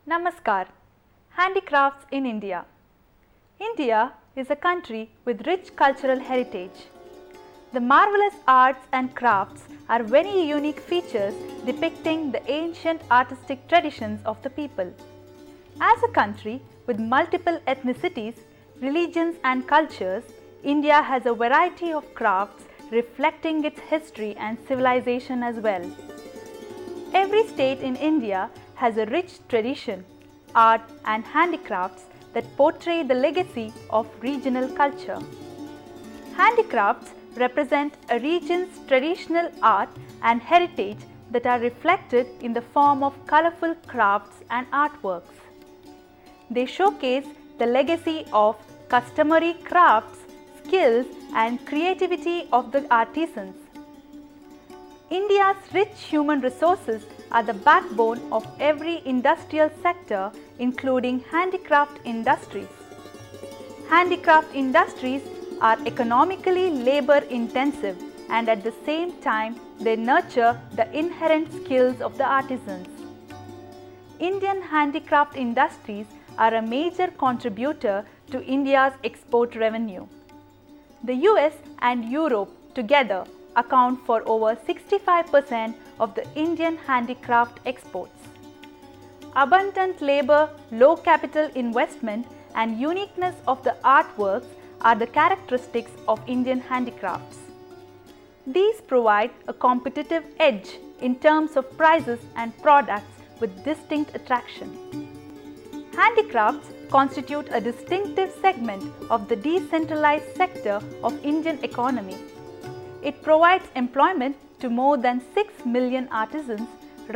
Namaskar. Handicrafts in India. India is a country with rich cultural heritage. The marvelous arts and crafts are very unique features depicting the ancient artistic traditions of the people. As a country with multiple ethnicities, religions and cultures, India has a variety of crafts reflecting its history and civilization as well. Every state in India has a rich tradition, art and handicrafts that portray the legacy of regional culture. Handicrafts represent a region's traditional art and heritage that are reflected in the form of colorful crafts and artworks. They showcase the legacy of customary crafts, skills and creativity of the artisans. India's rich human resources are the backbone of every industrial sector, including handicraft industries. Handicraft industries are economically labor-intensive and at the same time they nurture the inherent skills of the artisans. Indian handicraft industries are a major contributor to India's export revenue. The US and Europe together account for over 65% of the Indian handicraft exports. Abundant labor, low capital investment and uniqueness of the artworks are the characteristics of Indian handicrafts. These provide a competitive edge in terms of prices and products with distinct attraction. Handicrafts constitute a distinctive segment of the decentralized sector of Indian economy. It provides employment to more than 6 million artisans,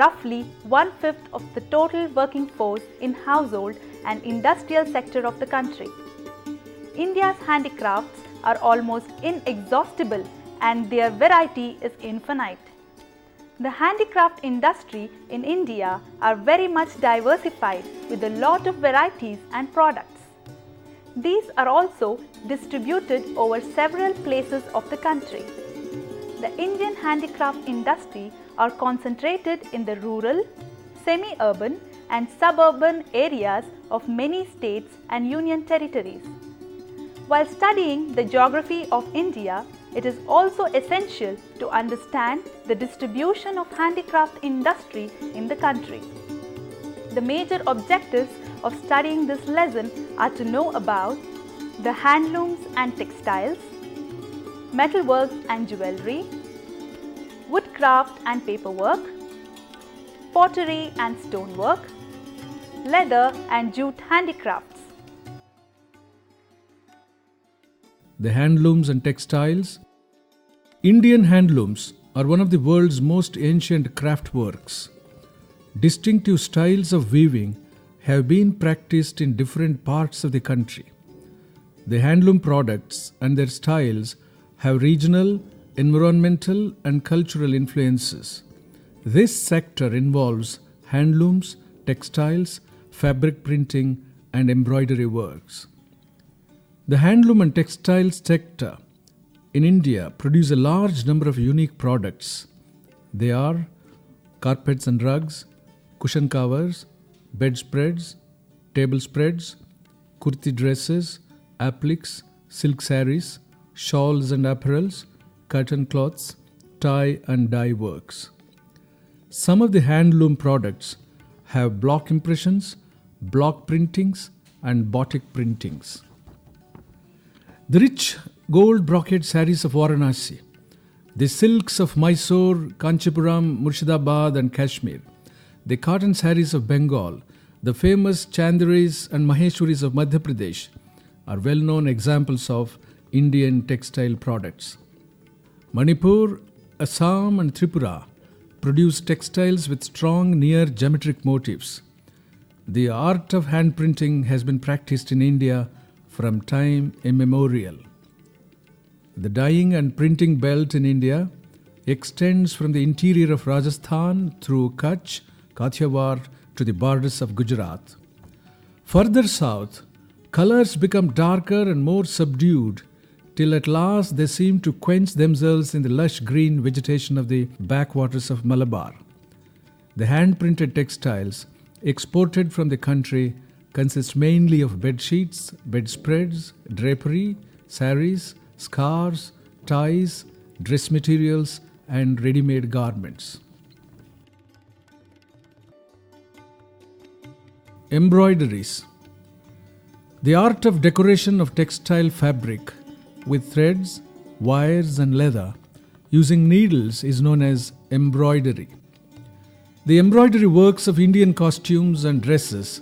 roughly 1/5 of the total working force in household and industrial sector of the country. India's handicrafts are almost inexhaustible and their variety is infinite. The handicraft industry in India are very much diversified with a lot of varieties and products. These are also distributed over several places of the country. The Indian handicraft industry are concentrated in the rural, semi-urban and suburban areas of many states and union territories. While studying the geography of India, it is also essential to understand the distribution of handicraft industry in the country. The major objectives of studying this lesson are to know about the handlooms and textiles, metalworks and jewelry, woodcraft and paperwork, pottery and stonework, leather and jute handicrafts. The handlooms and textiles. Indian handlooms are one of the world's most ancient craft works. Distinctive styles of weaving have been practiced in different parts of the country. The handloom products and their styles have regional, environmental and cultural influences. This sector involves handlooms, textiles, fabric printing and embroidery works. The handloom and textiles sector in India produce a large number of unique products. They are carpets and rugs, cushion covers, bedspreads, table spreads, kurti dresses, appliques, silk saris, shawls and apparels, curtain cloths, tie and dye works. Some of the handloom products have block impressions, block printings and batik printings. The rich gold brocade saris of Varanasi, the silks of Mysore, Kanchipuram, Murshidabad and Kashmir, the cotton saris of Bengal, the famous Chanderis and Maheshwaris of Madhya Pradesh are well-known examples of Indian textile products. Manipur, Assam and Tripura produce textiles with strong near geometric motifs. The art of hand printing has been practiced in India from time immemorial. The dyeing and printing belt in India extends from the interior of Rajasthan through Kutch, Kathiawar to the borders of Gujarat. Further south, colors become darker and more subdued till at last they seem to quench themselves in the lush green vegetation of the backwaters of Malabar. The hand-printed textiles exported from the country consist mainly of bed sheets, bedspreads, drapery, saris, scarves, ties, dress materials, and ready-made garments. Embroideries. The art of decoration of textile fabric with threads, wires, and leather using needles is known as embroidery. The embroidery works of Indian costumes and dresses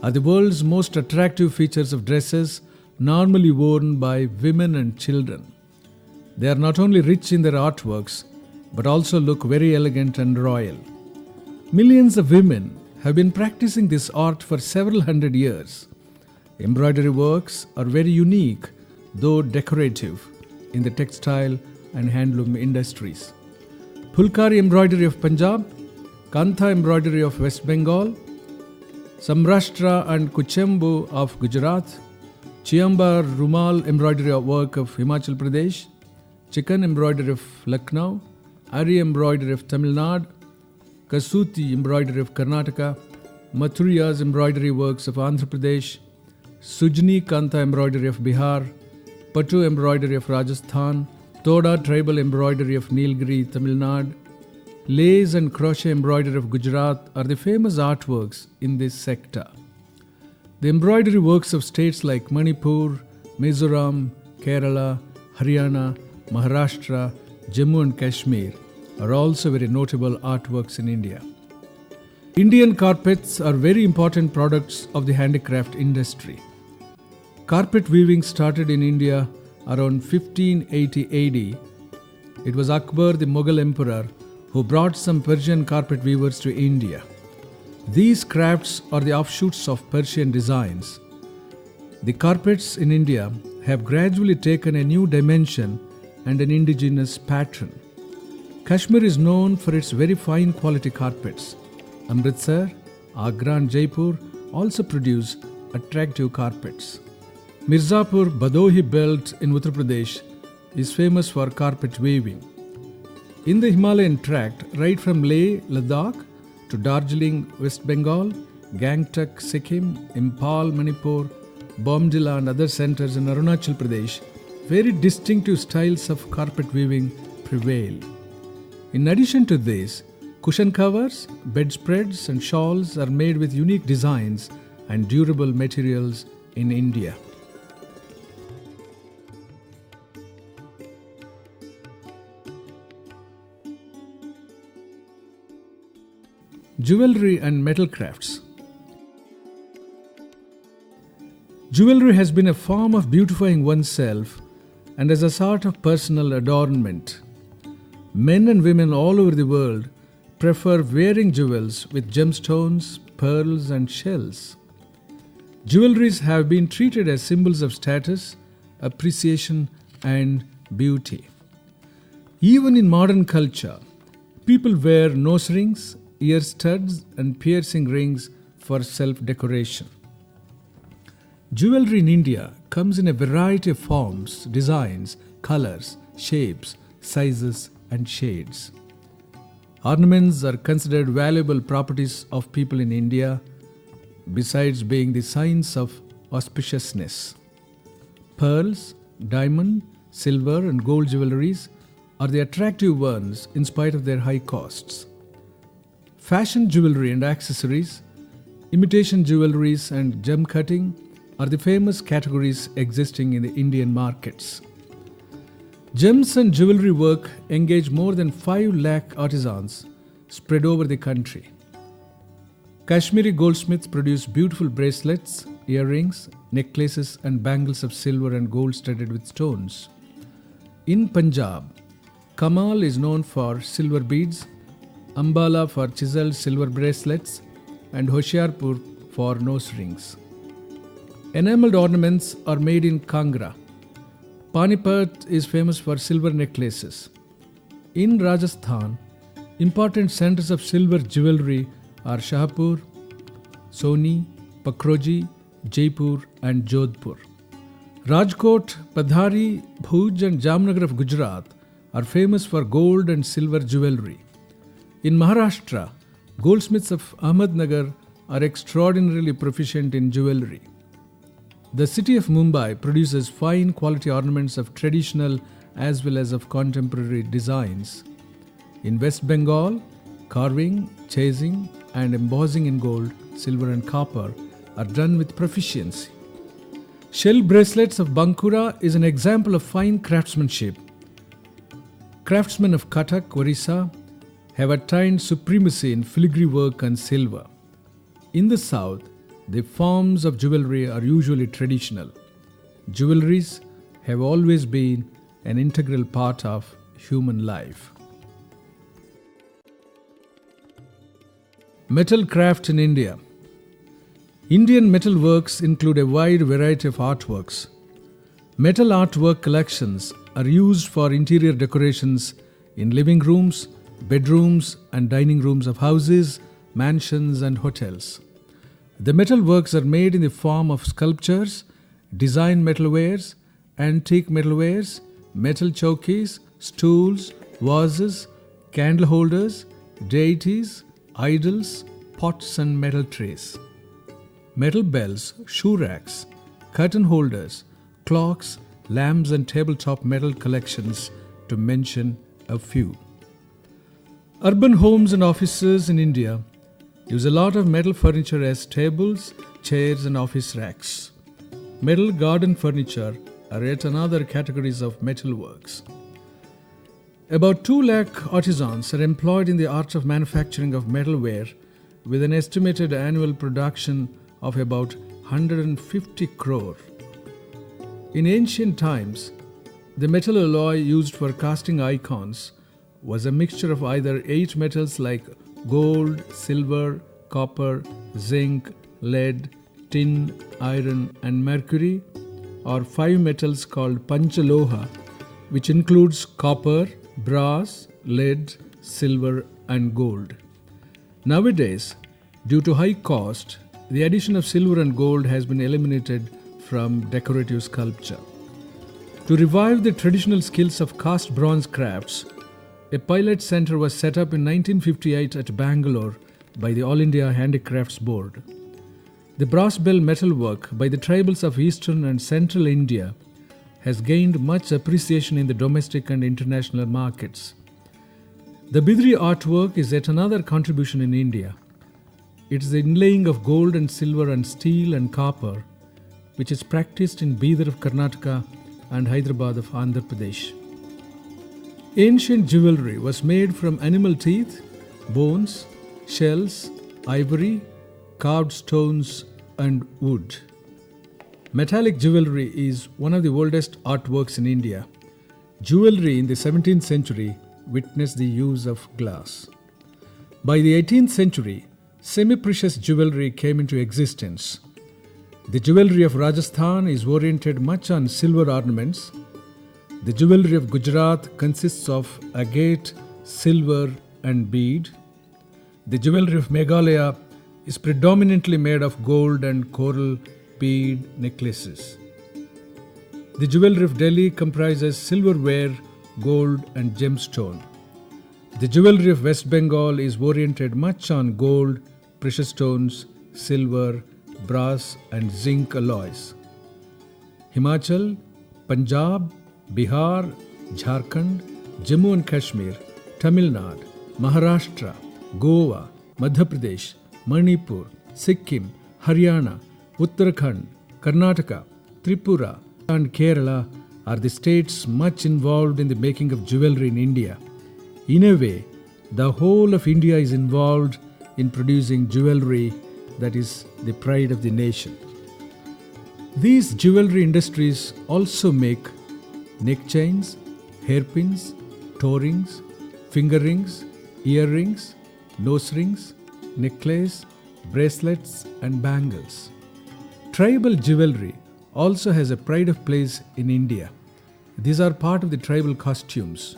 are the world's most attractive features of dresses normally worn by women and children. They are not only rich in their artworks, but also look very elegant and royal. Millions of women have been practicing this art for several hundred years. Embroidery works are very unique, though decorative, in the textile and handloom industries. Pulkari embroidery of Punjab, Kantha embroidery of West Bengal, Samrashtra and Kuchembu of Gujarat, Chiambar Rumal embroidery work of Himachal Pradesh, Chikan embroidery of Lucknow, Ari embroidery of Tamil Nadu, Kasuti embroidery of Karnataka, Mathuriya's embroidery works of Andhra Pradesh, Sujni Kantha embroidery of Bihar, Patu embroidery of Rajasthan, Toda tribal embroidery of Nilgiri, Tamil Nadu, lace and crochet embroidery of Gujarat are the famous artworks in this sector. The embroidery works of states like Manipur, Mizoram, Kerala, Haryana, Maharashtra, Jammu and Kashmir are also very notable artworks in India. Indian carpets are very important products of the handicraft industry. Carpet weaving started in India around 1580 AD. It was Akbar, the Mughal emperor, who brought some Persian carpet weavers to India. These crafts are the offshoots of Persian designs. The carpets in India have gradually taken a new dimension and an indigenous pattern. Kashmir is known for its very fine quality carpets. Amritsar, Agra and Jaipur also produce attractive carpets. Mirzapur Badohi belt in Uttar Pradesh is famous for carpet weaving. In the Himalayan tract, right from Leh, Ladakh to Darjeeling, West Bengal, Gangtok, Sikkim, Imphal, Manipur, Bomdila and other centers in Arunachal Pradesh, very distinctive styles of carpet weaving prevail. In addition to this, cushion covers, bedspreads and shawls are made with unique designs and durable materials in India. Jewelry and metal crafts. Jewelry has been a form of beautifying oneself and as a sort of personal adornment. Men and women all over the world prefer wearing jewels with gemstones, pearls, and shells. Jewelries have been treated as symbols of status, appreciation, and beauty. Even in modern culture, people wear nose rings, ear studs, and piercing rings for self-decoration. Jewelry in India comes in a variety of forms, designs, colors, shapes, sizes, and shades. Ornaments are considered valuable properties of people in India, besides being the signs of auspiciousness. Pearls, diamond, silver, and gold jewelries are the attractive ones in spite of their high costs. Fashion jewelry and accessories, imitation jewelries, and gem cutting are the famous categories existing in the Indian markets. Gems and jewelry work engage more than 5 lakh artisans spread over the country. Kashmiri goldsmiths produce beautiful bracelets, earrings, necklaces, and bangles of silver and gold studded with stones. In Punjab, Kamal is known for silver beads, Ambala for chiseled silver bracelets, and Hoshiarpur for nose rings. Enameled ornaments are made in Kangra. Panipat is famous for silver necklaces. In Rajasthan, important centers of silver jewelry are Shahpur, Soni, Pakroji, Jaipur, and Jodhpur. Rajkot, Padhari, Bhuj, and Jamnagar of Gujarat are famous for gold and silver jewelry. In Maharashtra, goldsmiths of Ahmednagar, are extraordinarily proficient in jewelry. The city of Mumbai produces fine quality ornaments of traditional as well as of contemporary designs. In West Bengal, carving, chasing, and embossing in gold, silver, and copper are done with proficiency. Shell bracelets of Bankura is an example of fine craftsmanship. Craftsmen of Cuttack, Orissa, have attained supremacy in filigree work and silver. In the south, the forms of jewelry are usually traditional. Jewelries have always been an integral part of human life. Metal craft in India. Indian metal works include a wide variety of artworks. Metal artwork collections are used for interior decorations in living rooms, bedrooms, and dining rooms of houses, mansions, and hotels. The metal works are made in the form of sculptures, design metalwares, antique metalwares, metal chowkis, stools, vases, candle holders, deities, idols, pots, and metal trays. Metal bells, shoe racks, curtain holders, clocks, lamps, and tabletop metal collections, to mention a few. Urban homes and offices in India use a lot of metal furniture as tables, chairs, and office racks. Metal garden furniture are yet another categories of metalworks. About 2 lakh artisans are employed in the art of manufacturing of metalware, with an estimated annual production of about 150 crore. In ancient times, the metal alloy used for casting icons was a mixture of either 8 metals like gold, silver, copper, zinc, lead, tin, iron, and mercury, or 5 metals called Panchaloha, which includes copper, brass, lead, silver, and gold. Nowadays, due to high cost, the addition of silver and gold has been eliminated from decorative sculpture. To revive the traditional skills of cast bronze crafts, a pilot center was set up in 1958 at Bangalore by the All India Handicrafts Board. The brass bell metalwork by the tribals of eastern and central India has gained much appreciation in the domestic and international markets. The Bidri artwork is yet another contribution in India. It is the inlaying of gold and silver and steel and copper, which is practiced in Bidar of Karnataka and Hyderabad of Andhra Pradesh. Ancient jewelry was made from animal teeth, bones, shells, ivory, carved stones, and wood. Metallic jewelry is one of the oldest artworks in India. Jewelry in the 17th century witnessed the use of glass. By the 18th century, semi-precious jewelry came into existence. The jewelry of Rajasthan is oriented much on silver ornaments. The jewelry of Gujarat consists of agate, silver, and bead. The jewelry of Meghalaya is predominantly made of gold and coral bead necklaces. The jewelry of Delhi comprises silverware, gold, and gemstone. The jewelry of West Bengal is oriented much on gold, precious stones, silver, brass, and zinc alloys. Himachal, Punjab, Bihar, Jharkhand, Jammu and Kashmir, Tamil Nadu, Maharashtra, Goa, Madhya Pradesh, Manipur, Sikkim, Haryana, Uttarakhand, Karnataka, Tripura, and Kerala are the states much involved in the making of jewelry in India. In a way, the whole of India is involved in producing jewelry that is the pride of the nation. These jewelry industries also make neck chains, hairpins, toe rings, finger rings, earrings, nose rings, necklace, bracelets, and bangles. Tribal jewelry also has a pride of place in India. These are part of the tribal costumes.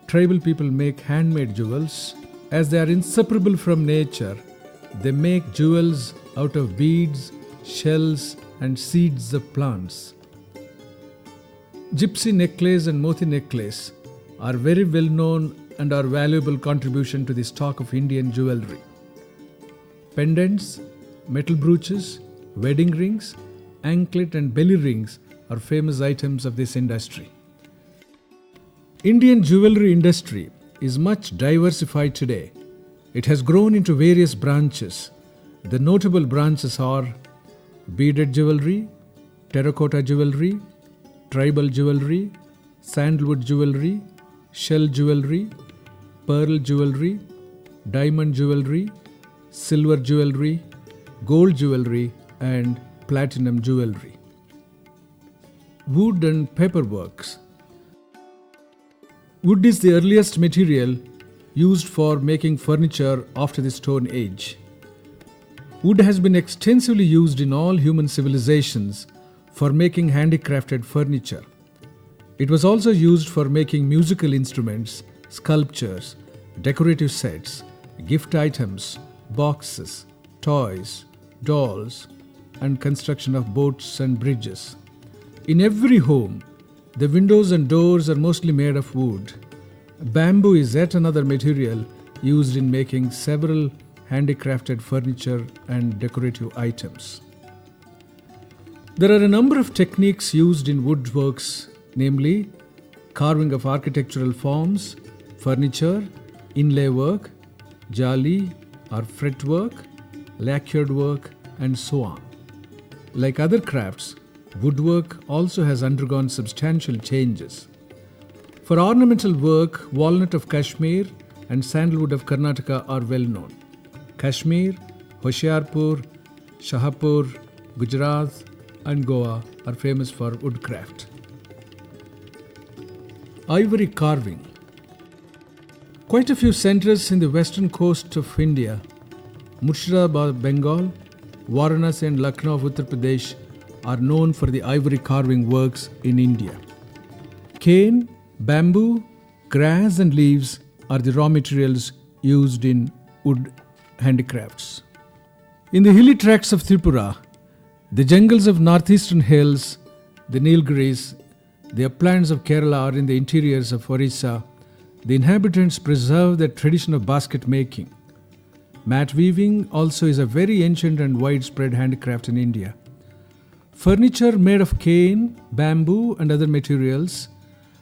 Tribal people make handmade jewels. As they are inseparable from nature, they make jewels out of beads, shells, and seeds of plants. Gypsy necklace and Moti necklace are very well known and are valuable contribution to the stock of Indian jewelry. Pendants, metal brooches, wedding rings, anklet and belly rings are famous items of this industry. Indian jewelry industry is much diversified today. It has grown into various branches. The notable branches are beaded jewelry, terracotta jewelry, tribal jewelry, sandalwood jewelry, shell jewelry, pearl jewelry, diamond jewelry, silver jewelry, gold jewelry, and platinum jewelry. Wood and paperworks. Wood is the earliest material used for making furniture after the Stone Age. Wood has been extensively used in all human civilizations for making handicrafted furniture. It was also used for making musical instruments, sculptures, decorative sets, gift items, boxes, toys, dolls, and construction of boats and bridges. In every home, the windows and doors are mostly made of wood. Bamboo is yet another material used in making several handicrafted furniture and decorative items. There are a number of techniques used in woodworks, namely carving of architectural forms, furniture, inlay work, jali or fretwork, lacquered work, and so on. Like other crafts, woodwork also has undergone substantial changes. For ornamental work, walnut of Kashmir and sandalwood of Karnataka are well known. Kashmir, Hoshiarpur, Shahpur, Gujarat, and Goa are famous for woodcraft. Ivory carving. Quite a few centers in the western coast of India, Murshidabad, Bengal, Varanasi and Lucknow of Uttar Pradesh are known for the ivory carving works in India. Cane, bamboo, grass and leaves are the raw materials used in wood handicrafts. In the hilly tracts of Tripura, the jungles of northeastern hills, the Nilgiris, the uplands of Kerala or in the interiors of Orissa, the inhabitants preserve the tradition of basket making. Mat weaving also is a very ancient and widespread handicraft in India. Furniture made of cane, bamboo and other materials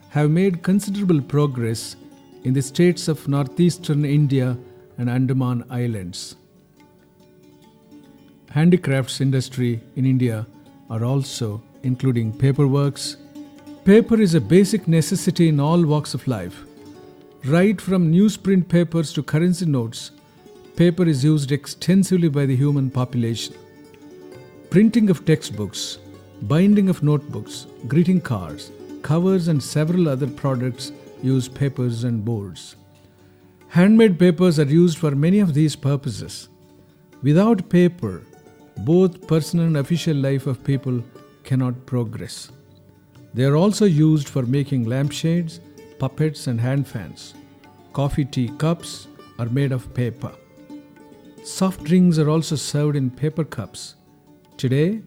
have made considerable progress in the states of northeastern India and Andaman Islands. Handicrafts industry in India are also including paperworks. Paper is a basic necessity in all walks of life. Right from newsprint papers to currency notes, paper is used extensively by the human population. Printing of textbooks, binding of notebooks, greeting cards, covers and several other products use papers and boards. Handmade papers are used for many of these purposes. Without paper, both personal and official life of people cannot progress. They are also used for making lampshades, puppets and hand fans. Coffee tea cups are made of paper. Soft drinks are also served in paper cups. Today,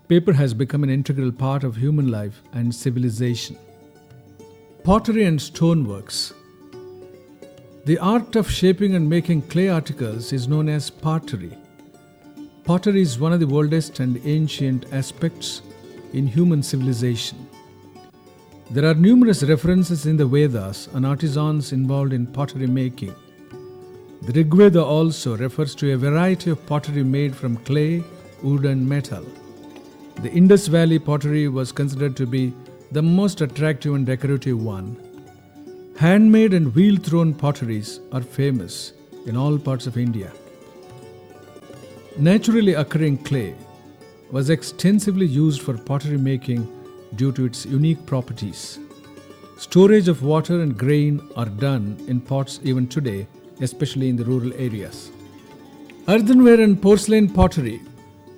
paper has become an integral part of human life and civilization. Pottery and stoneworks. The art of shaping and making clay articles is known as pottery. Pottery is one of the oldest and ancient aspects in human civilization. There are numerous references in the Vedas on artisans involved in pottery making. The Rig Veda also refers to a variety of pottery made from clay, wood and metal. The Indus Valley pottery was considered to be the most attractive and decorative one. Handmade and wheel-thrown potteries are famous in all parts of India. Naturally occurring clay was extensively used for pottery making due to its unique properties. Storage of water and grain are done in pots even today, especially in the rural areas. Earthenware and porcelain pottery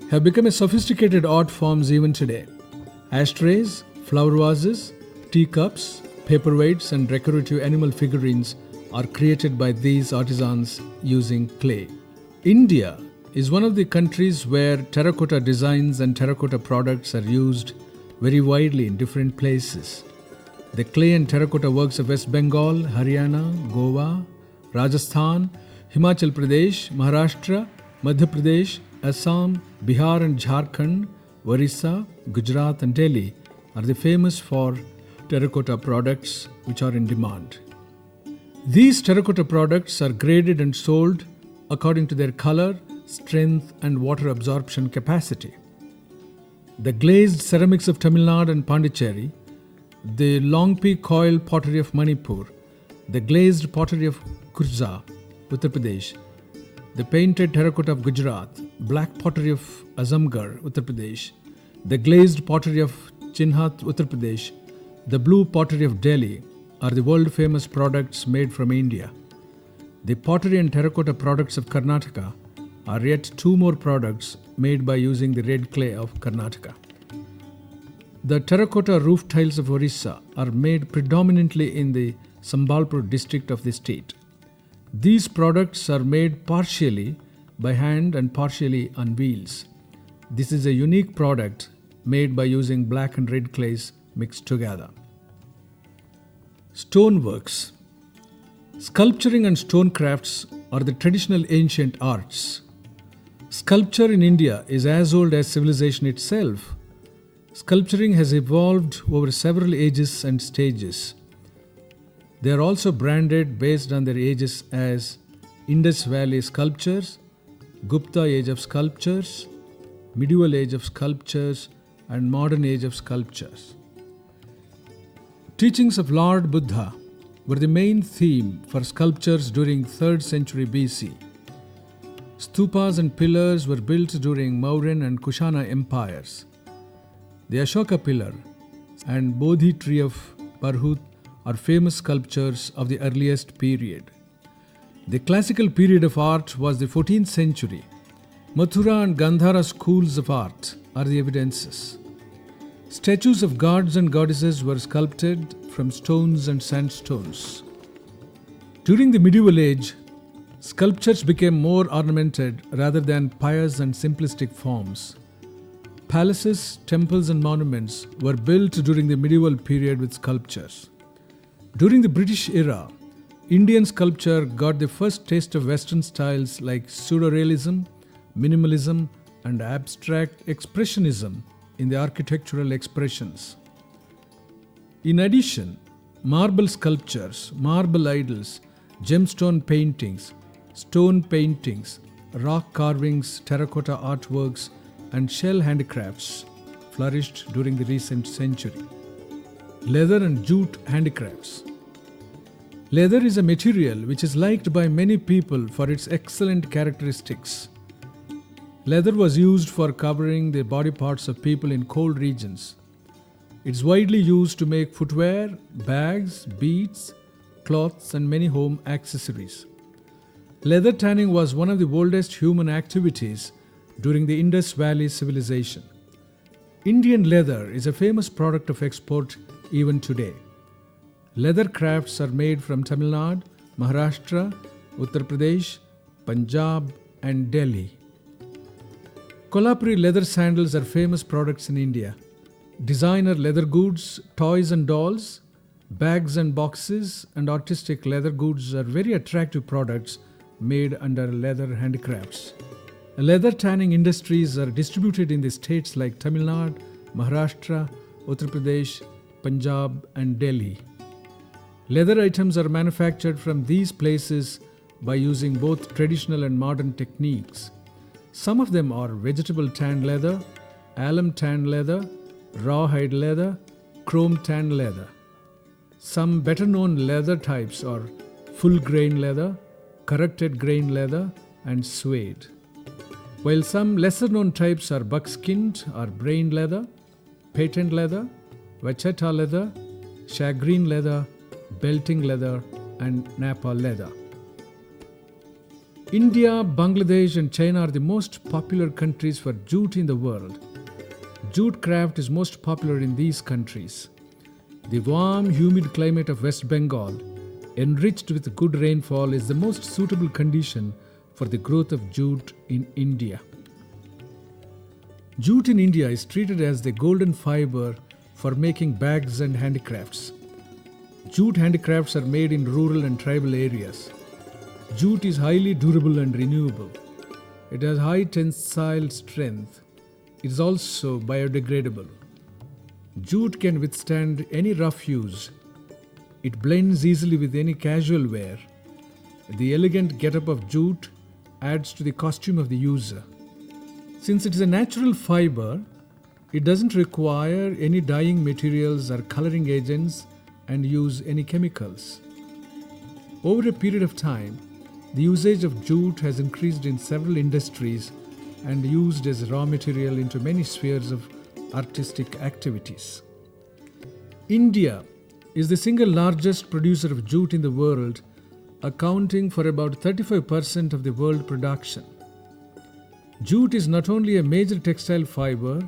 have become a sophisticated art forms even today. Ashtrays, flower vases, teacups, paperweights and decorative animal figurines are created by these artisans using clay. India is one of the countries where terracotta designs and terracotta products are used very widely in different places. The clay and terracotta works of West Bengal, Haryana, Goa, Rajasthan, Himachal Pradesh, Maharashtra, Madhya Pradesh, Assam, Bihar and Jharkhand, Orissa, Gujarat and Delhi are the famous for terracotta products which are in demand. These terracotta products are graded and sold according to their color, strength and water absorption capacity. The glazed ceramics of Tamil Nadu and Pondicherry, the Longpi coil pottery of Manipur, the glazed pottery of Kurza, Uttar Pradesh, the painted terracotta of Gujarat, black pottery of Azamgarh, Uttar Pradesh, the glazed pottery of Chinhat, Uttar Pradesh, the blue pottery of Delhi are the world famous products made from India. The pottery and terracotta products of Karnataka are yet two more products made by using the red clay of Karnataka. The terracotta roof tiles of Orissa are made predominantly in the Sambalpur district of the state. These products are made partially by hand and partially on wheels. This is a unique product made by using black and red clays mixed together. Stoneworks. Sculpturing and stone crafts are the traditional ancient arts. Sculpture in India is as old as civilization itself. Sculpturing has evolved over several ages and stages. They are also branded based on their ages as Indus Valley sculptures, Gupta age of sculptures, medieval age of sculptures, and modern age of sculptures. Teachings of Lord Buddha were the main theme for sculptures during 3rd century BC. Stupas and pillars were built during Mauryan and Kushana empires. The Ashoka pillar and Bodhi tree of Barhut are famous sculptures of the earliest period. The classical period of art was the 14th century. Mathura and Gandhara schools of art are the evidences. Statues of gods and goddesses were sculpted from stones and sandstones. During the medieval age, sculptures became more ornamented rather than pious and simplistic forms. Palaces, temples and monuments were built during the medieval period with sculptures. During the British era, Indian sculpture got the first taste of Western styles like pseudo-realism, minimalism and abstract expressionism in the architectural expressions. In addition, marble sculptures, marble idols, gemstone paintings, stone paintings, rock carvings, terracotta artworks and shell handicrafts flourished during the recent century. Leather and jute handicrafts. Leather is a material which is liked by many people for its excellent characteristics. Leather was used for covering the body parts of people in cold regions. It's widely used to make footwear, bags, beads, cloths, and many home accessories. Leather tanning was one of the oldest human activities during the Indus Valley civilization. Indian leather is a famous product of export even today. Leather crafts are made from Tamil Nadu, Maharashtra, Uttar Pradesh, Punjab, and Delhi. Kolhapuri leather sandals are famous products in India. Designer leather goods, toys and dolls, bags and boxes, and artistic leather goods are very attractive products made under leather handicrafts. Leather tanning industries are distributed in the states like Tamil Nadu, Maharashtra, Uttar Pradesh, Punjab, and Delhi. Leather items are manufactured from these places by using both traditional and modern techniques. Some of them are vegetable tanned leather, alum tanned leather, rawhide leather, chrome tanned leather. Some better known leather types are full grain leather, corrected grain leather, and suede. While some lesser known types are buckskinned or brain leather, patent leather, vachetta leather, shagreen leather, belting leather, and Napa leather. India, Bangladesh, and China are the most popular countries for jute in the world. Jute craft is most popular in these countries. The warm, humid climate of West Bengal, enriched with good rainfall, is the most suitable condition for the growth of jute in India. Jute in India is treated as the golden fiber for making bags and handicrafts. Jute handicrafts are made in rural and tribal areas. Jute is highly durable and renewable. It has high tensile strength. It is also biodegradable. Jute can withstand any rough use. It blends easily with any casual wear. The elegant getup of jute adds to the costume of the user. Since it is a natural fiber, it doesn't require any dyeing materials or coloring agents and use any chemicals. Over a period of time, the usage of jute has increased in several industries and used as raw material into many spheres of artistic activities. India is the single largest producer of jute in the world, accounting for about 35% of the world production. Jute is not only a major textile fiber,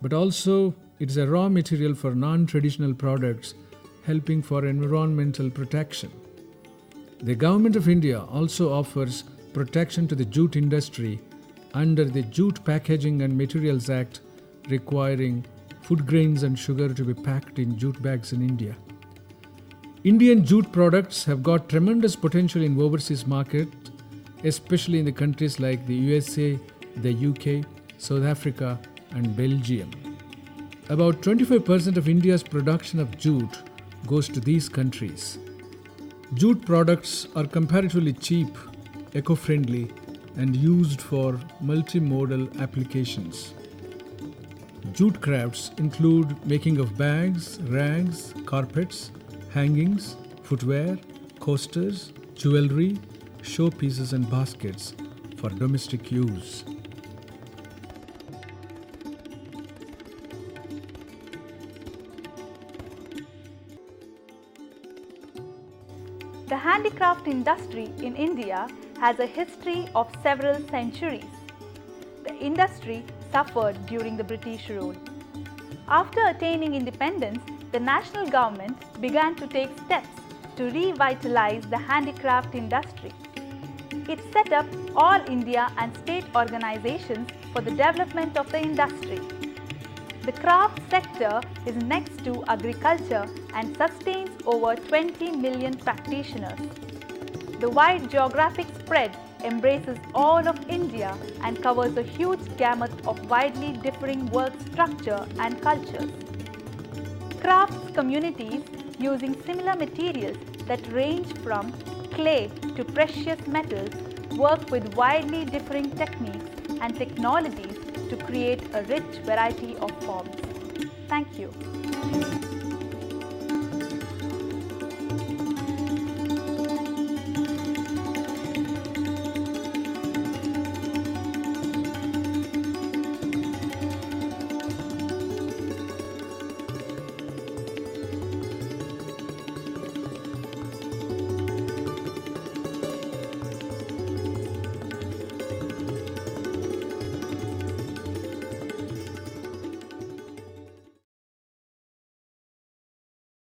but also it is a raw material for non-traditional products, helping for environmental protection. The Government of India also offers protection to the jute industry under the Jute Packaging and Materials Act, requiring food grains and sugar to be packed in jute bags in India. Indian jute products have got tremendous potential in overseas market, especially in the countries like the USA, the UK, South Africa and Belgium. About 25% of India's production of jute goes to these countries. Jute products are comparatively cheap, eco-friendly and used for multimodal applications. Jute crafts include making of bags, rags, carpets, hangings, footwear, coasters, jewelry, showpieces and baskets for domestic use. The handicraft industry in India has a history of several centuries. The industry suffered during the British rule. After attaining independence, the national government began to take steps to revitalize the handicraft industry. It set up all India and state organizations for the development of the industry. The craft sector is next to agriculture and sustains over 20 million practitioners. The wide geographic spread embraces all of India and covers a huge gamut of widely differing work structure and cultures. Crafts communities using similar materials that range from clay to precious metals work with widely differing techniques and technologies to create a rich variety of forms. Thank you.